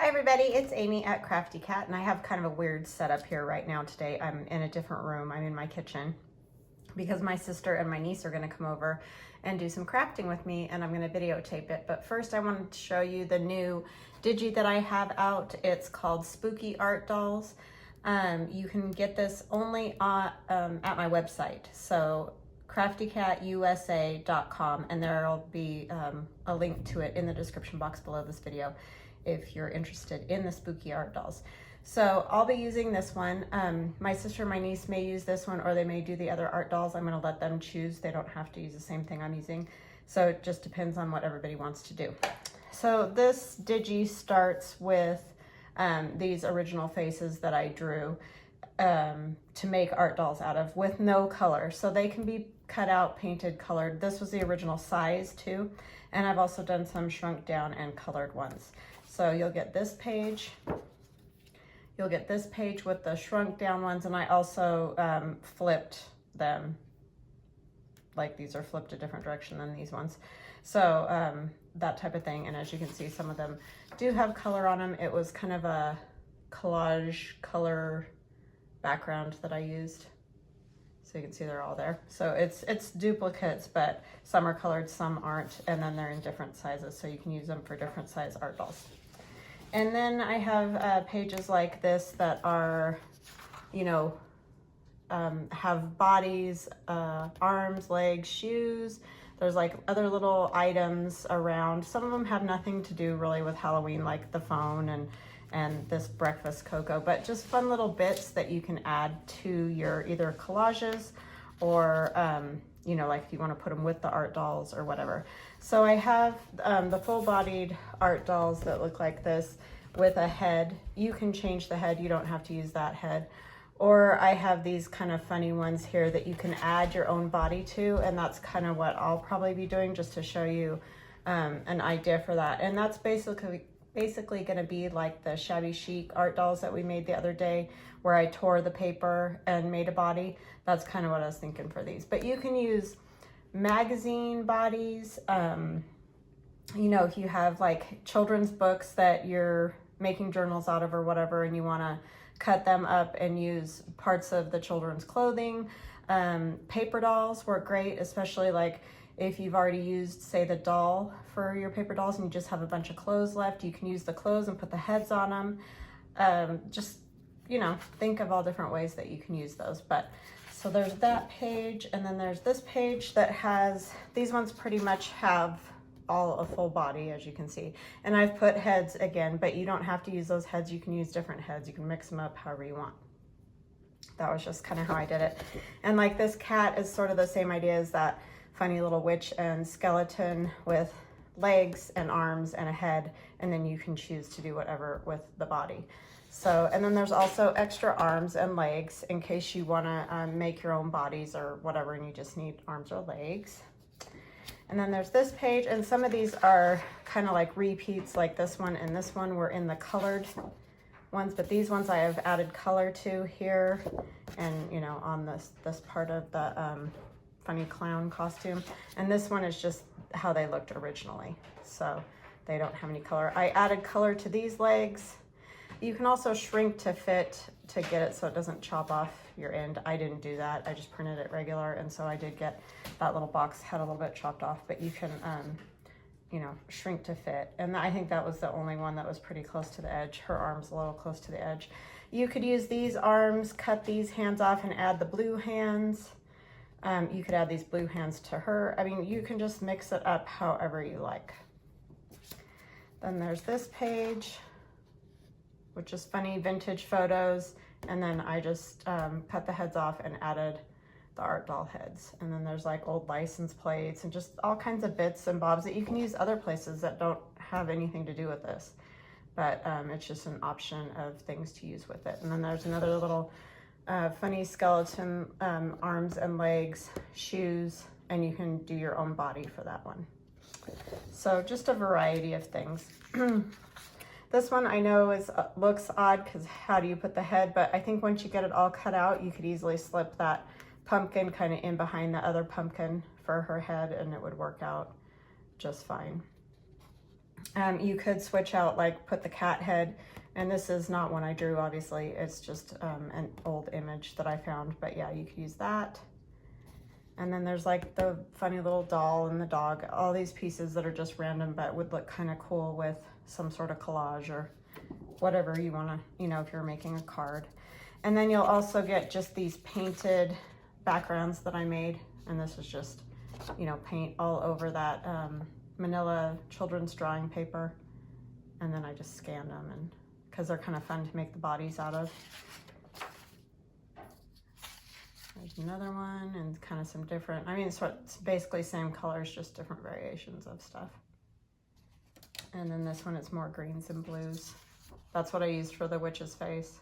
Hi everybody, it's Amy at Crafty Cat, and I have kind of a weird setup here right now today. I'm in a different room. I'm in my kitchen because my sister and my niece are going to come over and do some crafting with me, and I'm going to videotape it. But first I wanted to show you the new Digi that I have out. It's called Spooky Art Dolls. You can get this only at my website. So craftycatusa.com, and there'll be a link to it in the description box below this video if you're interested in the spooky art dolls. So I'll be using this one. My sister and my niece may use this one, or they may do the other art dolls. I'm going to let them choose. They don't have to use the same thing I'm using. So it just depends on what everybody wants to do. So this Digi starts with these original faces that I drew to make art dolls out of, with no color. So they can be cut out, painted, colored. This was the original size too. And I've also done some shrunk down and colored ones. So you'll get this page. You'll get this page with the shrunk down ones, and I also flipped them. Like, these are flipped a different direction than these ones. So that type of thing. And as you can see, some of them do have color on them. It was kind of a collage color background that I used. So you can see they're all there. So it's duplicates, but some are colored, some aren't, and then they're in different sizes, so you can use them for different size art dolls. And then I have pages like this that are, you know, have bodies, arms, legs, shoes. There's like other little items around. Some of them have nothing to do really with Halloween, like the phone and this breakfast cocoa, but just fun little bits that you can add to your either collages or, you know, like if you want to put them with the art dolls or whatever. So I have the full-bodied art dolls that look like this with a head. You can change the head. You don't have to use that head. Or I have these kind of funny ones here that you can add your own body to, and that's kind of what I'll probably be doing, just to show you an idea for that. And that's basically going to be like the shabby chic art dolls that we made the other day, where I tore the paper and made a body. That's kind of what I was thinking for these. But you can use magazine bodies. You know, if you have like children's books that you're making journals out of or whatever, and you want to cut them up and use parts of the children's clothing. Paper dolls work great, especially like if you've already used, say, the doll for your paper dolls and you just have a bunch of clothes left, you can use the clothes and put the heads on them. Just, you know, think of all different ways that you can use those. But so there's that page, and then there's this page that has, these ones pretty much have all a full body, as you can see. And I've put heads again, but you don't have to use those heads. You can use different heads. You can mix them up however you want. That was just kind of how I did it. And like this cat is sort of the same idea as that funny little witch and skeleton, with legs and arms and a head, and then you can choose to do whatever with the body. So, and then there's also extra arms and legs in case you want to make your own bodies or whatever, and you just need arms or legs. And then there's this page, and some of these are kind of like repeats, like this one and this one were in the colored ones, but these ones I have added color to here, and you know, on this part of the funny clown costume. And this one is just how they looked originally, so they don't have any color. I added color to these legs. You can also shrink to fit to get it so it doesn't chop off your end. I didn't do that. I just printed it regular, and so I did get that little box had a little bit chopped off, but you can you know, shrink to fit. And I think that was the only one that was pretty close to the edge. Her arm's a little close to the edge. You could use these arms, cut these hands off, and add the blue hands. You could add these blue hands to her. I mean, you can just mix it up however you like. Then there's this page, which is funny vintage photos. And then I just cut the heads off and added the art doll heads. And then there's like old license plates and just all kinds of bits and bobs that you can use other places that don't have anything to do with this. But it's just an option of things to use with it. And then there's another little funny skeleton, arms and legs, shoes, and you can do your own body for that one. So just a variety of things. This one I know looks odd because how do you put the head, but I think once you get it all cut out, you could easily slip that pumpkin kind of in behind the other pumpkin for her head, and it would work out just fine. You could switch out, like put the cat head, and this is not one I drew, obviously. It's just an old image that I found, but yeah, you could use that. And then there's like the funny little doll and the dog, all these pieces that are just random, but would look kind of cool with some sort of collage or whatever you want to, you know, if you're making a card. And then you'll also get just these painted backgrounds that I made. And this is just, you know, paint all over that manila children's drawing paper. And then I just scanned them, and because they're kind of fun to make the bodies out of. There's another one, and kind of some different, I mean, it's basically same colors, just different variations of stuff. And then this one, it's more greens and blues. That's what I used for the witch's face.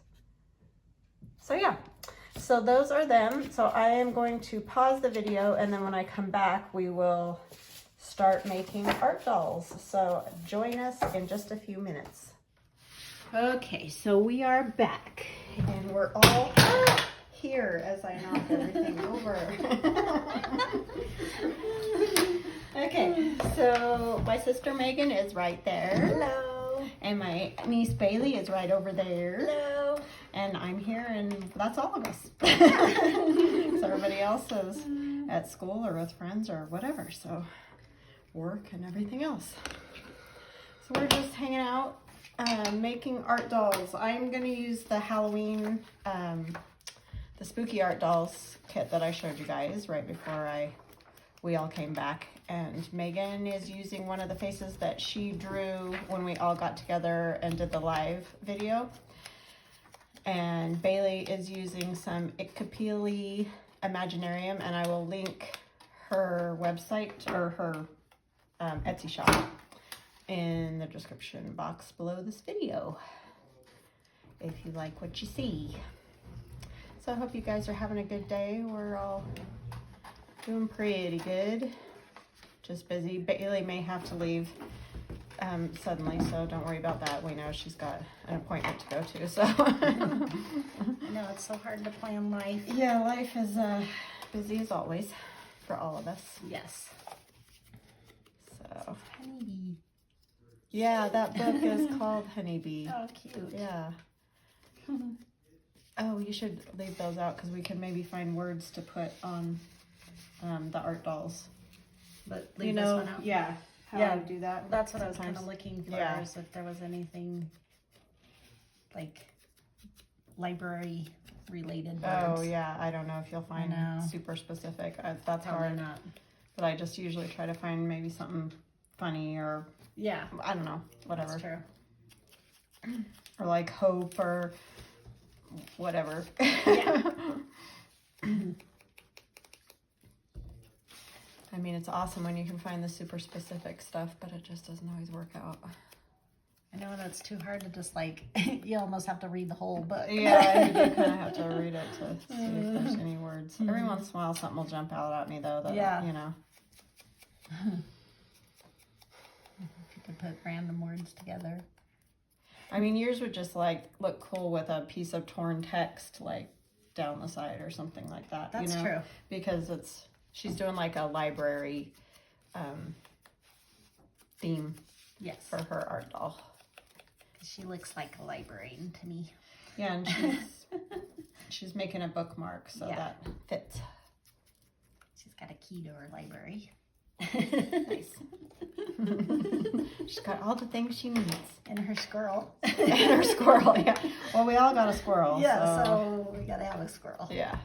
So yeah, so those are them. So I am going to pause the video, and then when I come back, we will start making art dolls. So join us in just a few minutes. Okay, so we are back, and we're all here as I knock everything over. Okay, so my sister Megan is right there. Hello. And my niece Bailey is right over there. Hello. And I'm here, and that's all of us. So everybody else is at school or with friends or whatever, so work and everything else. So we're just hanging out, making art dolls. I'm going to use the Halloween, the Spooky Art Dolls kit that I showed you guys right before we all came back. And Megan is using one of the faces that she drew when we all got together and did the live video. And Bailey is using some Itkapili Imaginarium, and I will link her website or her Etsy shop in the description box below this video if you like what you see. So I hope you guys are having a good day. We're all doing pretty good. Just busy. Bailey may have to leave suddenly, so don't worry about that. We know she's got an appointment to go to, so. I know, it's so hard to plan life. Yeah, life is busy as always for all of us. Yes. So. Honeybee. Yeah, that book is called Honeybee. Oh, cute. Yeah. Oh, you should leave those out because we can maybe find words to put on the art dolls. But leave this one out. Yeah. Yeah, I do that. That's what I was kind sometimes. of looking for, Yeah. is if there was anything like library related words. Oh yeah, I don't know if you'll find know. super specific. That's Probably hard. not. But I just usually try to find maybe something funny or Yeah, I don't know, whatever. that's true. Or like hope or whatever. Yeah. I mean, it's awesome when you can find the super specific stuff, but it just doesn't always work out. I know that's too hard to just like, you almost have to read the whole book. Yeah, you do kind of have to read it to see if there's any words. Every once in a while, something will jump out at me, though, that, Yeah. you know. If you could put random words together. I mean, yours would just, like, look cool with a piece of torn text, like, down the side or something like that, That's you know? true. Because she's doing, like, a library theme Yes. for her art doll. She looks like a librarian to me. Yeah, and she's making a bookmark, so Yeah. that fits. She's got a key to her library. Nice. She's got all the things she needs. And her squirrel. And her squirrel, yeah. Well, we all got a squirrel. Yeah, so we gotta have a squirrel. Yeah.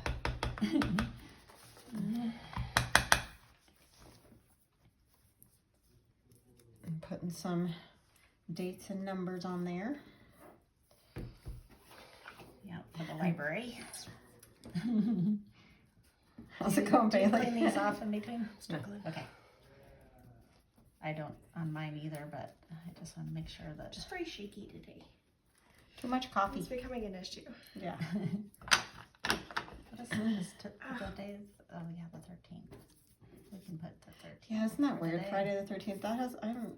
And putting some dates and numbers on there. Yeah, for the library. How's it going, Do you Bailey? clean these off in between? Struggling. Okay. I don't on mine either, but I just want to make sure that. Just very shaky today. Too much coffee. It's becoming an issue. Yeah. What is this? What day is? Oh yeah, the 13th. We can put the 13th. Yeah, isn't that weird? Today. Friday the 13th. That has, I don't,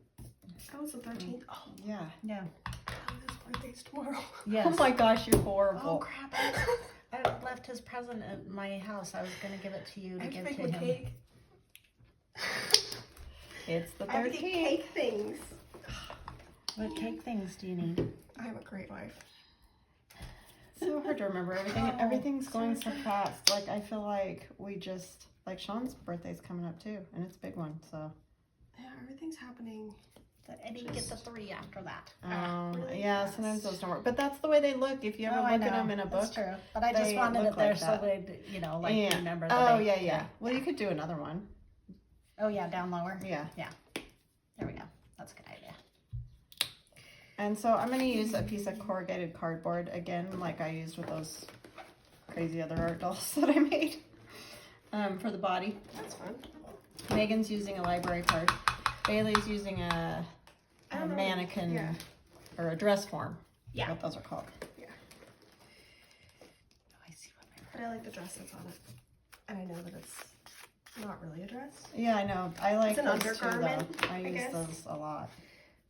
That was the 13th. Oh, yeah. Yeah. his birthday's tomorrow. Yes. Oh my gosh, you're Oh horrible. crap! I left his present at my house. I was gonna give it to you I to have to give make to the him. cake. It's the I have to get 13th. cake things. What cake things do you need? I'm a great wife. So hard to remember everything. Oh, Everything's going so sorry. fast. Like I feel like we just like Sean's birthday's coming up too, and it's a big one. So Yeah, everything's happening. I didn't get the 3 after that. Really yeah, fast. sometimes those don't work. But that's the way they look. If you ever Oh, I look at know. them in a book. That's true. But I just they wanted look it there like so that. we'd, like Yeah. remember the Oh date. yeah. Well, you could do another one. Oh yeah, down lower. Yeah. There we go. That's a good idea. And so I'm going to use a piece of corrugated cardboard again, like I used with those crazy other art dolls that I made for the body. That's fun. Megan's using a library card. Bailey's using a I don't know. mannequin Yeah. or a dress form. Yeah. What those are called. Oh, I see what But I like the dress that's on it. And I know that it's not really a dress. Yeah, I know. I like It's an those too, undergarment, though. I I use guess. those a lot.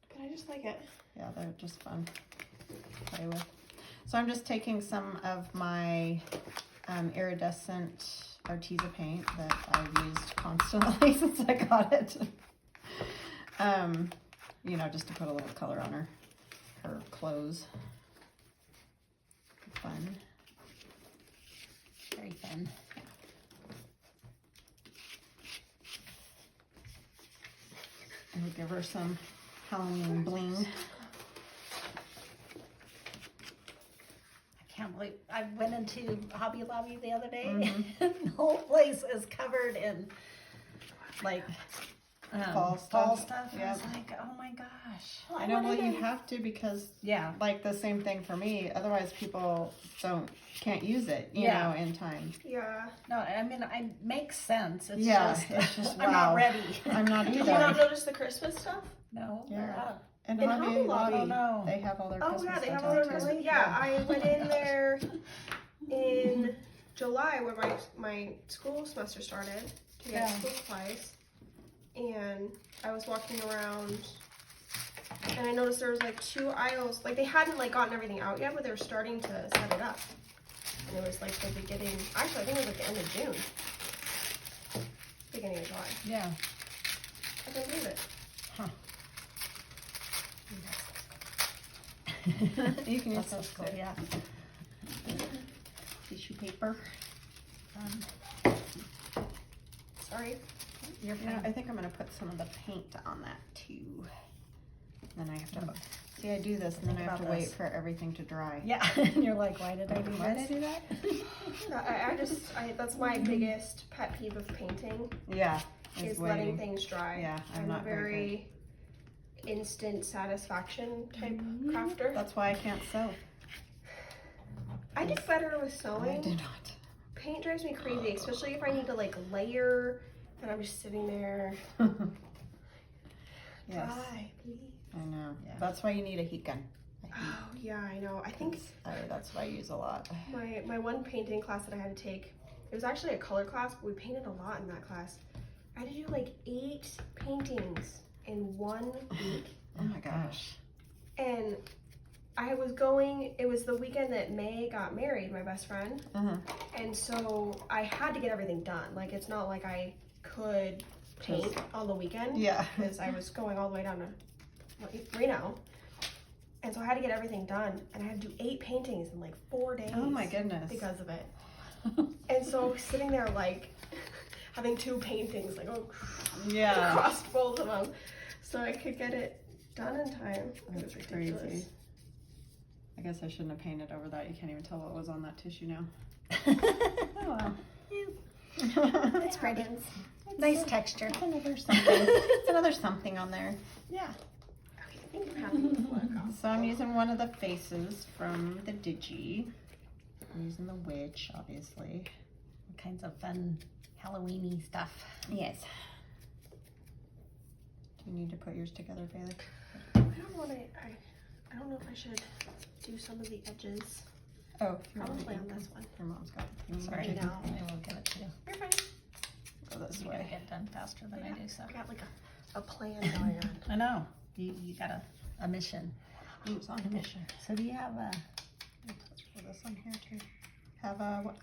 But I just like it. Yeah, they're just fun to play with. So I'm just taking some of my iridescent Arteza paint that I've used constantly since I got it. Just to put a little color on her clothes. Fun. Very fun. And we'll give her some Halloween bling. I can't believe I went into Hobby Lobby the other day. Mhm. The whole place is covered in like Fall fall stuff. stuff. I Yep. was like, oh my gosh. I know, well, you have to because Yeah. like the same thing for me. Otherwise, people can't use it, you Yeah. know, in time. Yeah. No, I mean, it makes sense. It's Yeah, just, it's just I'm wow. not ready. I'm not Did you either. not notice the Christmas stuff? No, Yeah. they're up. And In Hobby Hobby Lobby, Lobby? Oh, no. they have all their Oh Christmas yeah, they stuff have all their out, too. Christmas. Yeah, I went in there in July when my school semester started to get Yeah. school supplies, and I was walking around, and I noticed there was like 2 aisles. Like they hadn't like gotten everything out yet, but they were starting to set it up, and it was like the beginning. Actually, I think it was like the end of June, beginning of July. Yeah. I couldn't believe it. You can use That's so those cool. too. Yeah. Tissue paper. Sorry. You're Yeah, fine. I think I'm gonna put some of the paint on that too. Then I have to see. I do this, and then I Think have to about wait this. for everything to dry. Yeah. And you're like, why did I do Why did I this? do that? That's my biggest pet peeve of painting Yeah, is waiting. letting things dry. Yeah, I'm I'm not a very very instant satisfaction type crafter. That's why I can't sew. I get better with I sewing. do not. Paint drives me crazy, especially if I need to like layer and I'm just sitting there. Yes, Dry, please. I know. Yeah. That's why you need a heat gun. Oh yeah, I know. I think That's what I use a lot. my one painting class that I had to take, it was actually a color class, but we painted a lot in that class. I had to do like 8 paintings in 1 week. Oh my gosh. And it was the weekend that May got married, my best friend. Mhm. And so I had to get everything done. Like, it's not like I could paint on the weekend. Yeah. Because I was going all the way down to Reno. And so I had to get everything done. And I had to do 8 paintings in like 4 days. Oh my goodness. Because of it. And so I was sitting there like having 2 paintings, like Yeah. across both of them. So I could get it done in time. It was That's ridiculous. crazy. I guess I shouldn't have painted over that. You can't even tell what was on that tissue now. Oh, well. It's pretty. Nice texture. It's another something. It's another something on there. Yeah. Okay, I think I'm happy with what I got. So I'm using one of the faces from the Digi. I'm using the witch, obviously. All kinds of fun Halloween-y stuff. Yes. Do you need to put yours together, Bailey? I don't know if I should do some of the edges. Oh, if you want Probably to on this one. Your mom's got the Sorry, I know. I will give it to you. You're fine. Go this You gotta way. get done faster than I do, so. I got like a plan going on. I know. You got a mission. Oops, on A mission. So do you have a, for this one here too. Have a what?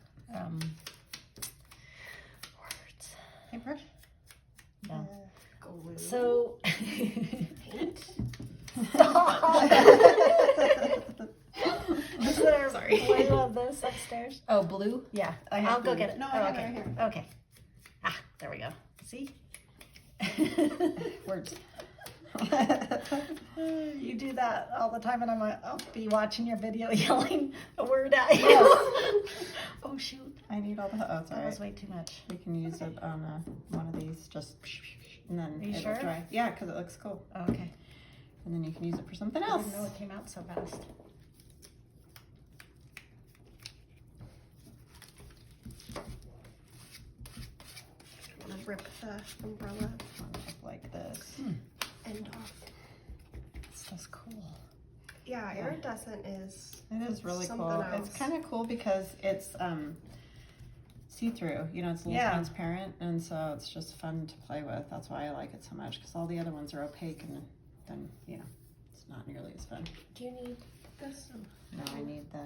words? Paintbrush? Yeah. Glue. So, Paint. Is there Sorry. way of this upstairs? Oh, blue? Yeah, I have I'll go blue. get it. No, I have it okay. right here. Okay. Ah, there we go. See? Words. You do that all the time, and I'll be watching your video yelling a word at you. Oh shoot! I need all the, oh, it's That alright. was way too much. We can use it on one of these, just, and then Are you it'll sure? dry. Yeah, because it looks cool. Oh, okay. And then you can use it for something I else. didn't know it came out so fast. I'm gonna rip the umbrella Like this. end off. It's just cool. Yeah, Yeah. iridescent is. It is really Something cool. else. It's kind of cool because it's see-through. You know, it's a little Yeah. transparent, and so it's just fun to play with. That's why I like it so much, because all the other ones are opaque, and then you know, it's not nearly as fun. Do you need this? No, I need the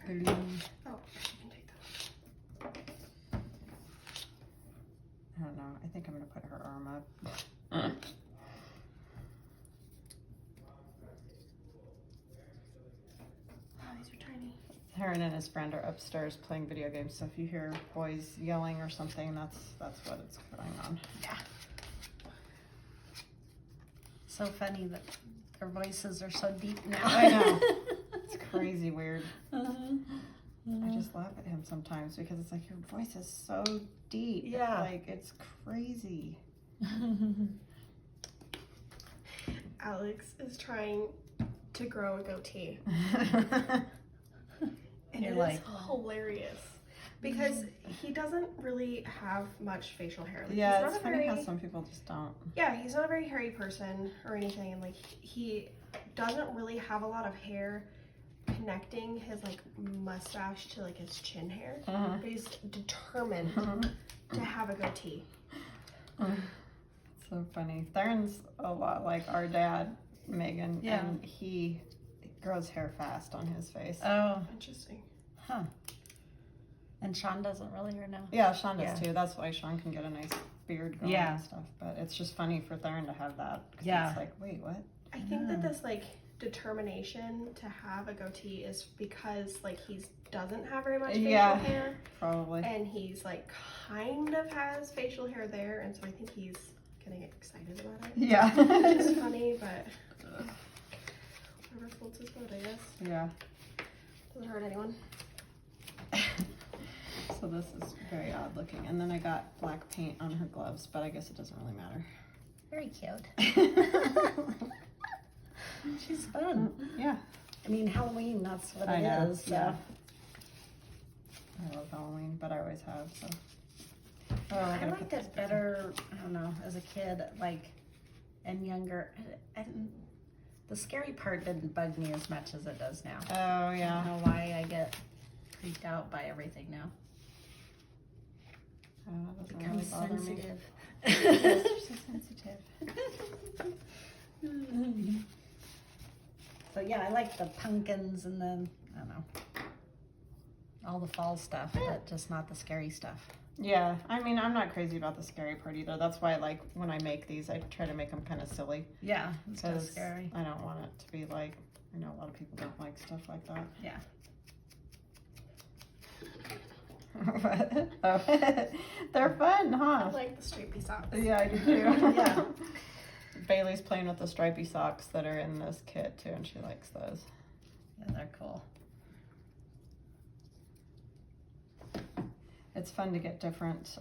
Okay. glue. Oh, you can take that. I don't know. I think I'm gonna put her arm up. Oh, these are tiny. Heron and his friend are upstairs playing video games, so if you hear boys yelling or something, that's what it's going on. So funny that their voices are so deep now. I know. It's crazy weird. Uh-huh. I just laugh at him sometimes because it's like your voice is so deep. Yeah. Like it's crazy. Alex is trying to grow a goatee. And You're it like, is hilarious because he doesn't really have much facial hair. Like, Yeah, he's it's not a funny how very, some people just don't. yeah, he's not a very hairy person or anything, and like he doesn't really have a lot of hair connecting his like mustache to like his chin hair. Uh-huh. But he's determined to have a goatee. So funny. Theron's a lot like our dad, Megan, Yeah. and he grows hair fast on his face. Oh, Interesting. huh. And Sean doesn't really, or no? Yeah, Sean does Yeah. too. That's why Sean can get a nice beard going Yeah. and stuff. But it's just funny for Theron to have that. 'Cause Yeah. It's like, wait, what? I think that Yeah. this like determination to have a goatee is because like he doesn't have very much facial Yeah. hair, Probably. and he's like kind of has facial hair there, and so I think he's getting excited about it. Yeah. Which is funny, but whatever floats his boat, I guess. Yeah. Doesn't hurt anyone. So this is very odd looking. And then I got black paint on her gloves, but I guess it doesn't really matter. Very cute. She's fun. Yeah. I mean, Halloween, that's what I it know. is. So. Yeah. I love Halloween, but I always have, so. Oh, I I gotta liked put this it better, I don't know, as a kid, like, and younger. I didn't, the scary part didn't bug me as much as it does now. Oh, I yeah. don't know why I get freaked out by everything now. Oh, that doesn't Become really bother me. sensitive. Yes, you're so sensitive. So yeah, I like the pumpkins and the, I don't know, all the fall stuff, but just not the scary stuff. Yeah, I mean, I'm not crazy about the scary part either. That's why, like, when I make these, I try to make them kind of silly. Yeah, it's Because just scary. I don't want it to be like, I know a lot of people don't like stuff like that. Yeah. Oh, they're fun, I huh? like the stripy socks. Yeah, I do too. Yeah. Bailey's playing with the stripy socks that are in this kit too, and she likes those. Yeah, they're cool. It's fun to get different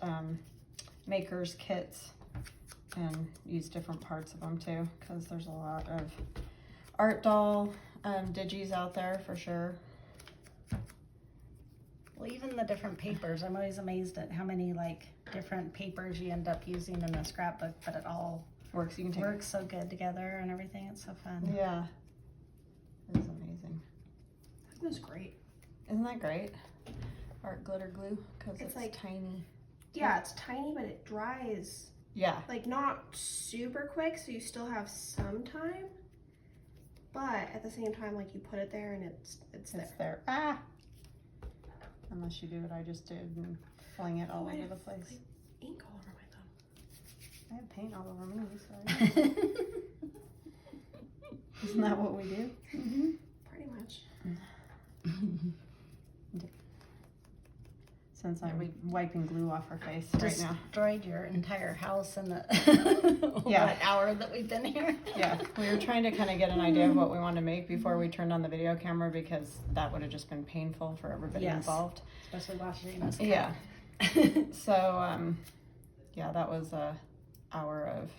makers kits and use different parts of them too, because there's a lot of art doll digis out there for sure. Well, even the different papers, I'm always amazed at how many like different papers you end up using in a scrapbook, but it all Works, you can take works so good together and everything. It's so fun. Yeah, it's amazing. That was great. Isn't that great? Art glitter glue, because It's it's like- tiny. Yeah, it's tiny, but it dries Yeah, like not super quick, so you still have some time. But at the same time, like you put it there and it's there. it's there. Ah! Unless you do what I just did and fling it all I over have, the place. like, ink all over my thumb. I have paint all over me, so. Isn't that what we do? Pretty much. Since I'm wiping glue off her face right now. Destroyed your entire house in the Yeah. what hour that we've been here. Yeah, we were trying to kind of get an idea of what we wanted to make before we turned on the video camera because that would have just been painful for everybody Yes. involved. Especially watching us. Yeah. So, yeah, that was a hour of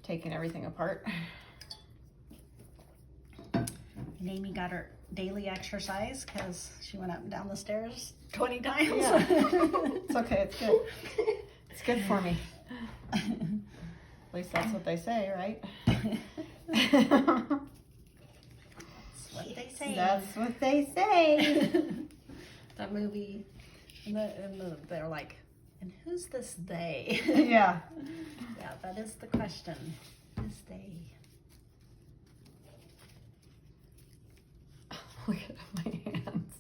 taking everything apart. And Amy got her daily exercise because she went up and down the stairs 20 times. Yeah. It's okay, it's good. It's good for me. At least that's what they say, right? That's what they say. That's what they say. That movie, they're like, and who's this they? Yeah. Yeah, that is the question. Who's they? Look at my hands.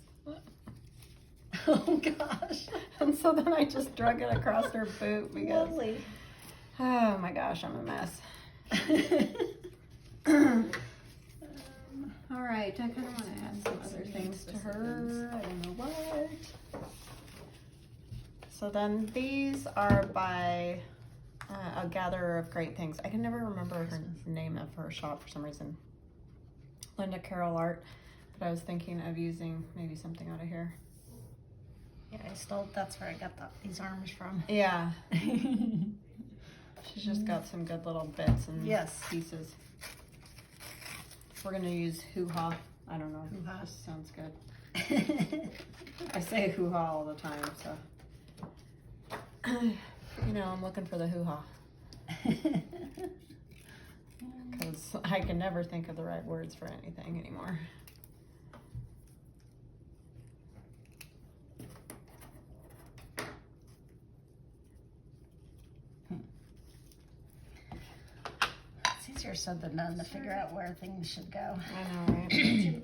Oh gosh. And so then I just drug it across her boot because, Lovely. oh my gosh, I'm a mess. All right, I kind of want to add some other things to her. I don't know what. So then these are by A Gatherer of Great Things. I can never remember her name of her shop for some reason. Linda Carroll Art. But I was thinking of using maybe something out of here. Yeah, that's where I got these arms from. Yeah. She's just got some good little bits and Yes. pieces. We're gonna use hoo-ha. I don't know. Hoo-ha. Just sounds good. I say hoo-ha all the time, so. You know, I'm looking for the hoo-ha. Because I can never think of the right words for anything anymore. It's easier said than done to figure out where things should go. I know, right?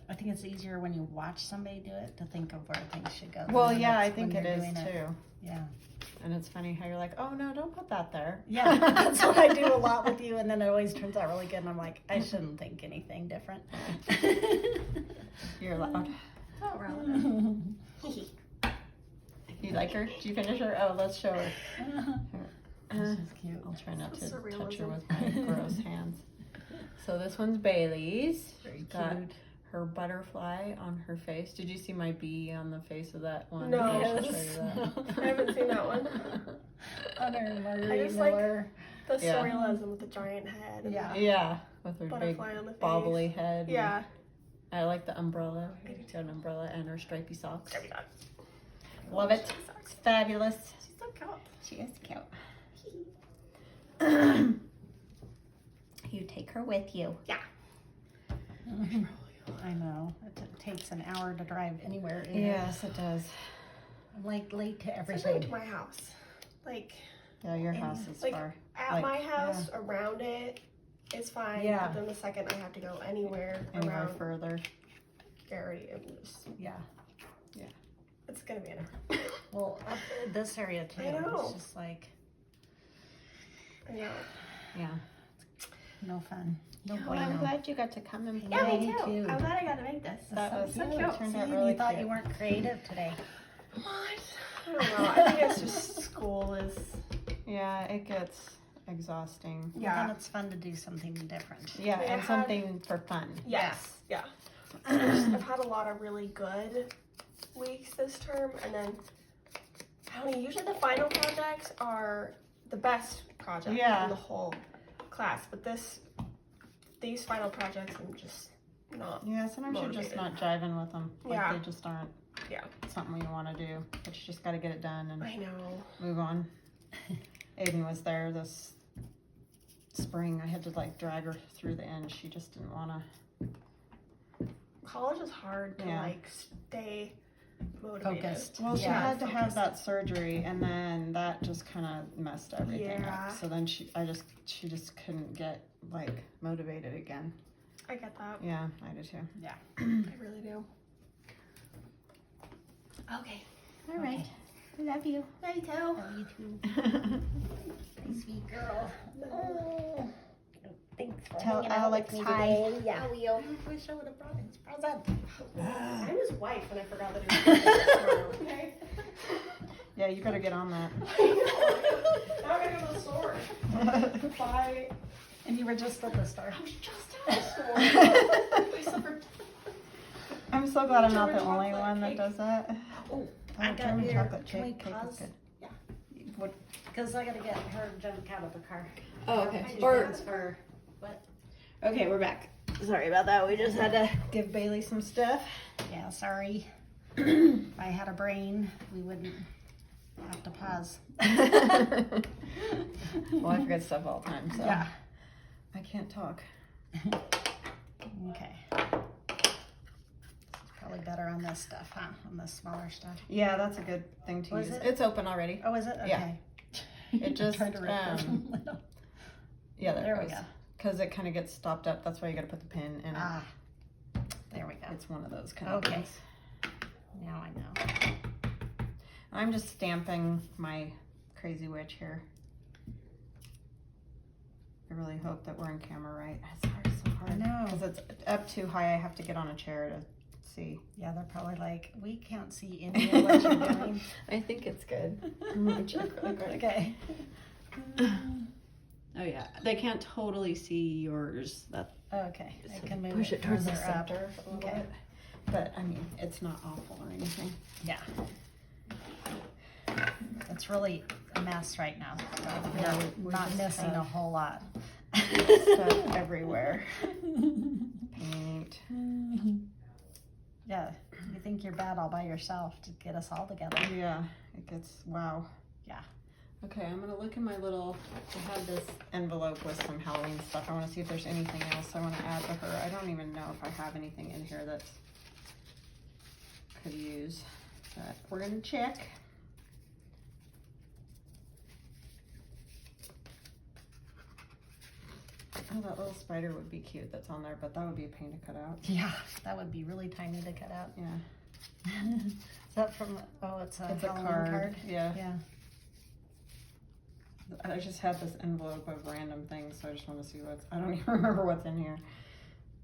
I think it's easier when you watch somebody do it to think of where things should go. Well, than yeah, when I it's- think when it you're is doing too. Yeah. And it's funny how you're like, oh no, don't put that there. Yeah, that's what I do a lot with you, and then it always turns out really good, and I'm like, I shouldn't think anything different. You're loud. Not relevant. You like her? Did you finish her? Oh, let's show her. This is cute. I'll try not to Surrealism. touch her with my gross hands. So this one's Bailey's. Very Got cute. her butterfly on her face. Did you see my bee on the face of that one? No. I should show Yes. you I haven't seen that one. Other Marie I just like- Miller. The Yeah. surrealism with the giant head. And Yeah. that. Yeah, with her big Butterfly on the face. bobbly head. and Yeah. I like the umbrella. She's got an umbrella and her stripy socks. There we go. Love it. It's fabulous. She's so cute. She is cute. You take her with you. Yeah. I know. It takes an hour to drive anywhere. Yes, it does. I'm like late to Especially everything. to my house. Like, Yeah, your And, house is like, far. at Like, my house, around it, it's fine. Yeah. But then the second I have to go anywhere Anywhere around further. Gary, I'm just, Yeah. it's gonna be an hour. Well, up this area too. I know. It's just like I know. Yeah. no fun. No Yeah, Well, I'm bueno. glad you got to come and play. Yeah, me me too. too. I'm glad I got to make this. That was so it cute. turned See, out you really thought cute. you weren't creative today. What? I don't know. I think it's just school is. Yeah, it gets exhausting. Well, Yeah. then it's fun to do something different. Yeah, I and had- something for fun. Yes. Yeah. I've had a lot of really good weeks this term, and then I don't know. Usually the final projects are the best project Yeah. in the whole class, but these final projects I'm just not. Yeah, sometimes you're just not Motivated. jiving with them. Like Yeah. they just aren't Yeah. something you want to do. But you just got to get it done and I know. move on. Aiden was there this spring. I had to like drag her through the end. She just didn't want to. College is hard to Yeah. like stay motivated. Focused. Well, she Yeah. had to have that surgery, and then that just kind of messed everything Yeah. up. So then she just couldn't get like motivated again. I get that. Yeah, I do too. I really do. Okay. All right. Love you. Love you too. Love you too. Sweet girl. Oh. Thanks for Tell hanging out Alex with me hi. today. Yeah, we wish I would have brought his present. I'm his wife, and I forgot that he was okay. Yeah, you better get on that. Now I gotta go to the store. Bye. And you were just at the store. I was just at the store. I suffered. I'm so glad I'm not the German only chocolate one that cake. does that. Oh, Oh, I got German your, chocolate can we cake is pause? good. Yeah. What? Because I gotta get her jump out of the car. Oh, okay. She Or stands for what? okay, we're back. Sorry about that. We just had to give Bailey some stuff. Yeah, sorry. If I had a brain, we wouldn't have to pause. Well, I forget stuff all the time, so Yeah. I can't talk. Okay. Probably better on this stuff, huh? On the smaller stuff. Yeah, that's a good thing to Was use. it? It's open already. Oh, is it? Okay. Yeah. It just Trying to rip yeah, There there we it go. goes. Because it kind of gets stopped up. That's why you got to put the pin in it. Ah, there we go. It's one of those kind of Okay. things. Now I know. I'm just stamping my crazy witch here. I really hope that we're in camera right. It's hard, so hard. I know. Because it's up too high. I have to get on a chair to see. Yeah, they're probably like, we can't see any of what you're doing. I think it's good. I'm gonna check really quick. Okay. Oh yeah, they can't totally see yours. That Okay. I so can move push it towards the further up. center a little Okay. bit. But I mean, it's not awful or anything. Yeah. It's really a mess right now. So Yeah, we're we not just missing a have- whole lot. Stuff everywhere. Paint. Yeah, you think you're bad all by yourself to get us all together. Yeah, it gets, wow. Yeah. Okay, I'm gonna look in my little, I have this envelope with some Halloween stuff. I wanna see if there's anything else I wanna add to her. I don't even know if I have anything in here that could use, but we're gonna check. Oh, that little spider would be cute that's on there, but that would be a pain to cut out. Yeah, that would be really tiny to cut out. Yeah, Is that from, oh, it's a it's a Halloween card. Yeah. Yeah. I just had this envelope of random things, so I just want to see what's, I don't even remember what's in here.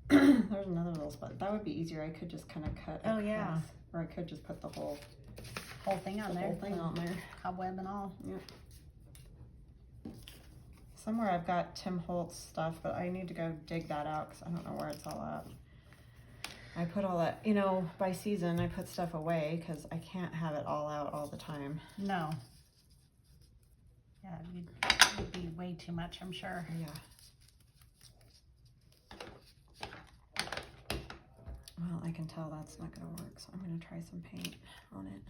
There's another little spot. That would be easier. I could just kind of cut Oh, yeah. across, or I could just put the whole Thing on there. thing on there. Cobweb and all. Somewhere I've got Tim Holtz stuff, but I need to go dig that out because I don't know where it's all at. I put all that, you know, by season I put stuff away because I can't have it all out all the time. No. Yeah, it'd be way too much, I'm sure. Yeah. Well, I can tell that's not gonna work, so I'm gonna try some paint on it.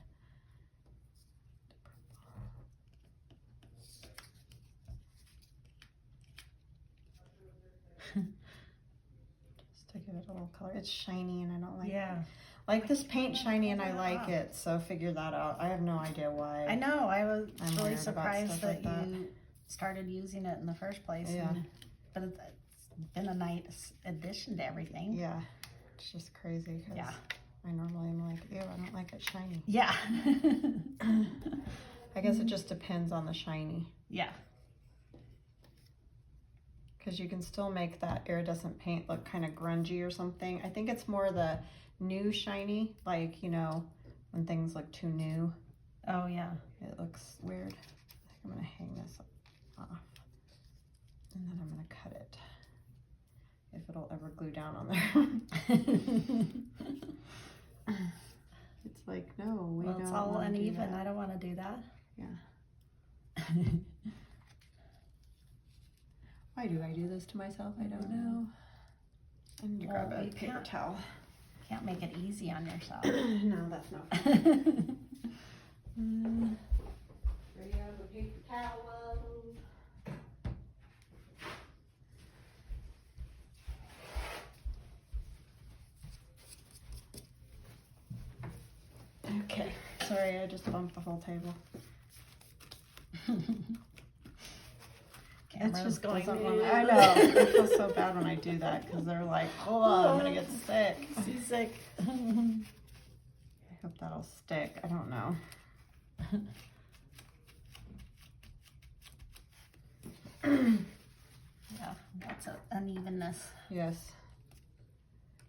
Just to give it a little color. It's shiny and I don't like Yeah. like this paint shiny and I like it, so figure that out. I have no idea why. I know, I was I'm really weird about surprised stuff that like that. you started using it in the first place. Yeah. But it's been a nice addition to everything. Yeah, it's just crazy because Yeah. I normally am like, ew, I don't like it shiny. Yeah. I guess it just depends on the shiny. Yeah. Because you can still make that iridescent paint look kind of grungy or something. I think it's more the new shiny, like, you know, when things look too new, Oh, yeah. it looks weird. I think I'm going to hang this off. And then I'm going to cut it. If it'll ever glue down on there. It's like, no, we Well, don't it's all wanna do uneven. that. I don't want to do that. Yeah. Why do I do this to myself? I don't know. I need to grab Well, a you paper can't- towel. Can't make it easy on yourself. No, that's not. Ready out of the paper towel. Okay, sorry, I just bumped the whole table. It's just going. doesn't wanna- I know. I feel so bad when I do that because they're like, "Hold on, I'm gonna get sick." Seasick. I hope that'll stick. I don't know. Yeah, that's an unevenness. Yes.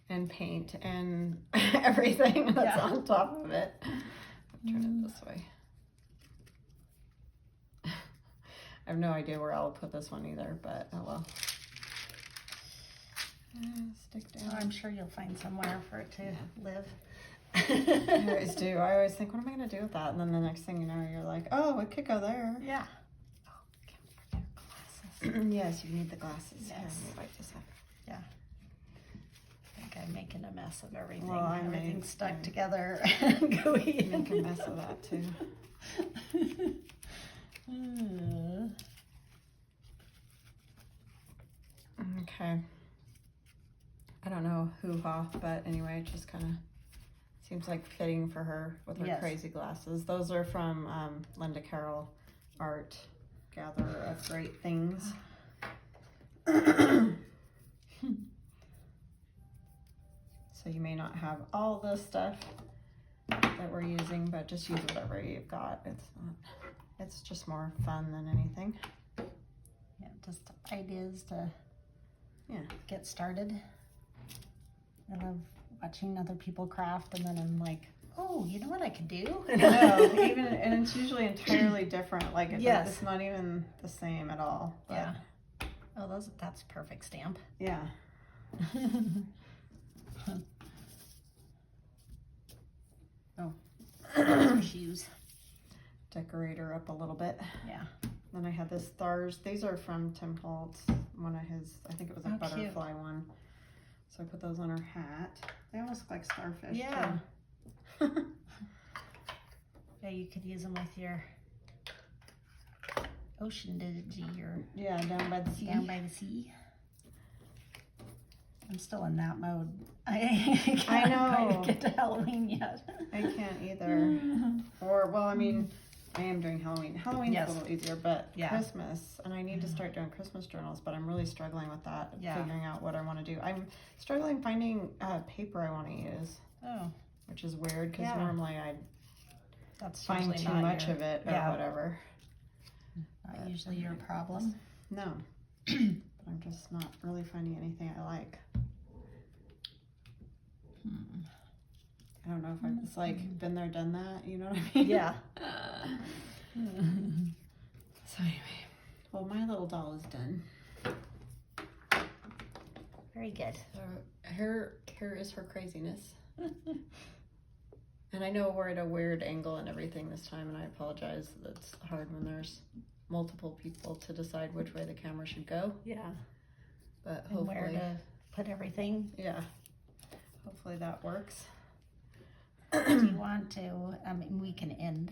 And paint and everything that's Yeah. on top of it. Turn it this way. I have no idea where I'll put this one either, but oh well. Stick So down. I'm sure you'll find somewhere for it to live. I always do. I always think, what am I going to do with that? And then the next thing you know, you're like, oh, it could go there. Yeah. Yes, you need the glasses. Yes. Here, let me wipe this up. I think I'm making a mess of everything. Well, I Everything's made- stuck I- together and gooey. Make a mess of that too. Okay. I don't know hoo-ha, but anyway, it just kind of seems like fitting for her with her Yes. crazy glasses. Those are from Linda Carroll Art, Gatherer of Great Things. So you may not have all the stuff that we're using, but just use whatever you've got. It's just more fun than anything. Yeah, just ideas to get started. I love watching other people craft, and then I'm like, oh, you know what I could do? No, even and it's usually entirely different. Like Yes. it's not even the same at all. But Yeah. Oh, that's perfect stamp. yeah. Oh, those are shoes. Decorate her up a little bit. Yeah. Then I had the stars. These are from Tim Holtz. One of his, I think it was a Oh, cute. butterfly one. So I put those on her hat. They almost look like starfish. Yeah. too. Yeah, you could use them with your ocean digi or Yeah, down by the sea. down by the sea. I'm still in that mode. I can't know. quite get to Halloween yet. I can't either. Or, well, I mean, I am doing Halloween. Halloween's Yes. a little easier, but Yeah. Christmas, and I need to start doing Christmas journals, but I'm really struggling with that, Yeah. figuring out what I want to do. I'm struggling finding paper I want to use, Oh, which is weird because Yeah. normally I that's find usually too not much your, of it or yeah. whatever. Not usually your problem. No, but I'm just not really finding anything I like. I don't know if I've just like been there, done that, you know what I mean? Yeah. So anyway, well, my little doll is done. Very good. Here is her craziness. And I know we're at a weird angle and everything this time, and I apologize. That's hard when there's multiple people to decide which way the camera should go. Yeah. But And where hopefully, to put everything. yeah, hopefully that works. Do you want to, I mean, we can end.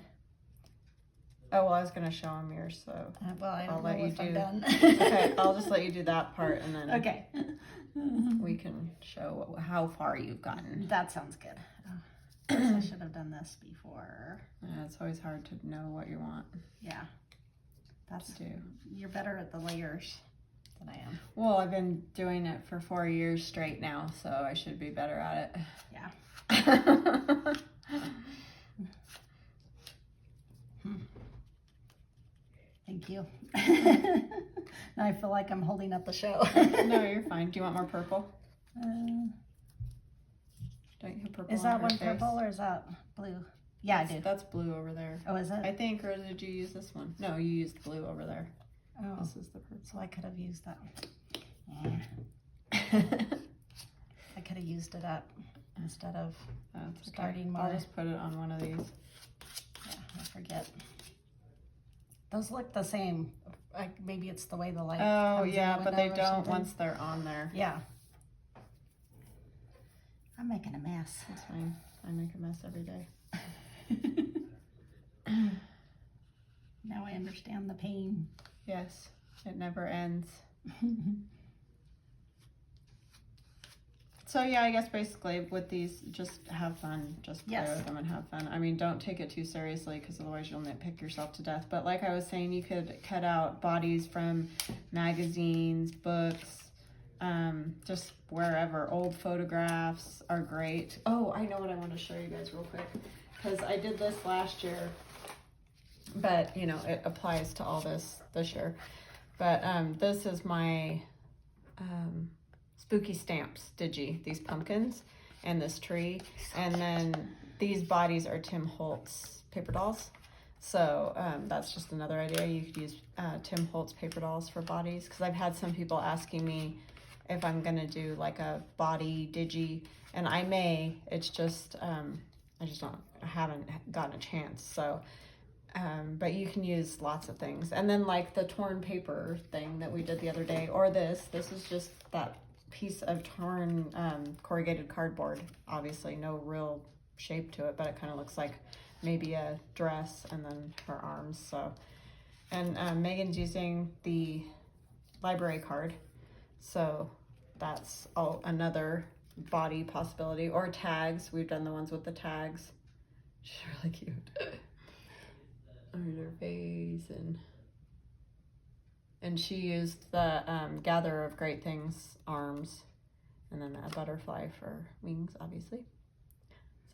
Oh, well, I was going to show them yours, so. Well, I I'll don't let know you if I'm do- done. Okay, I'll just let you do that part, and then Okay. we can show how far you've gotten. That sounds good. Oh, I should have done this before. Yeah, it's always hard to know what you want Yeah. That's, to do. you're better at the layers than I am. Well, I've been doing it for 4 years straight now, so I should be better at it. Yeah. Thank you. Now I feel like I'm holding up the show. No, you're fine. Do you want more purple? Don't you have purple Is on that her one face? purple or is that blue? Yeah, I do. That's blue over there. Oh, is it? I think, or did you use this one? No, you used blue over there. Oh, This is the purple. so I could have used that. Yeah, I could have used it up instead of, That's okay. Starting I'll more. just put it on one of these. yeah, I forget. Those look the same. Like maybe it's the way the light. Oh, comes in yeah, the but they window or don't something. once they're on there. Yeah. I'm making a mess. That's fine. I make a mess every day. Now I understand the pain. Yes, it never ends. So yeah, I guess basically with these, just have fun. Just play Yes. with them and have fun. I mean, don't take it too seriously because otherwise you'll nitpick yourself to death. But like I was saying, you could cut out bodies from magazines, books, just wherever. Old photographs are great. Oh, I know what I want to show you guys real quick because I did this last year. but you know, it applies to all this year. But this is my Spooky Stamps Digi, these pumpkins and this tree. And then these bodies are Tim Holtz paper dolls. So that's just another idea. You could use Tim Holtz paper dolls for bodies, because I've had some people asking me if I'm gonna do like a body digi, and I may. It's just I haven't gotten a chance. So but you can use lots of things. And then like the torn paper thing that we did the other day, or this is just that piece of torn corrugated cardboard. Obviously no real shape to it, but it kind of looks like maybe a dress and then her arms. So, and Megan's using the library card, so that's another body possibility. Or tags. We've done the ones with the tags. She's really cute. On her face, and she used the Gatherer of Great Things arms, and then a butterfly for wings, obviously.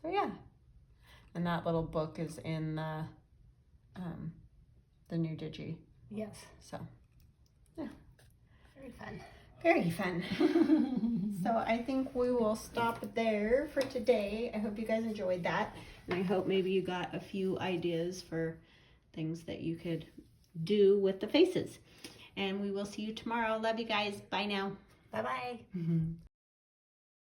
So yeah, and that little book is in the new Digi. Yes. So yeah, Very fun. very fun. So I think we will stop there for today. I hope you guys enjoyed that, and I hope maybe you got a few ideas for things that you could do with the faces. And we will see you tomorrow. Love you guys. Bye now. Bye-bye.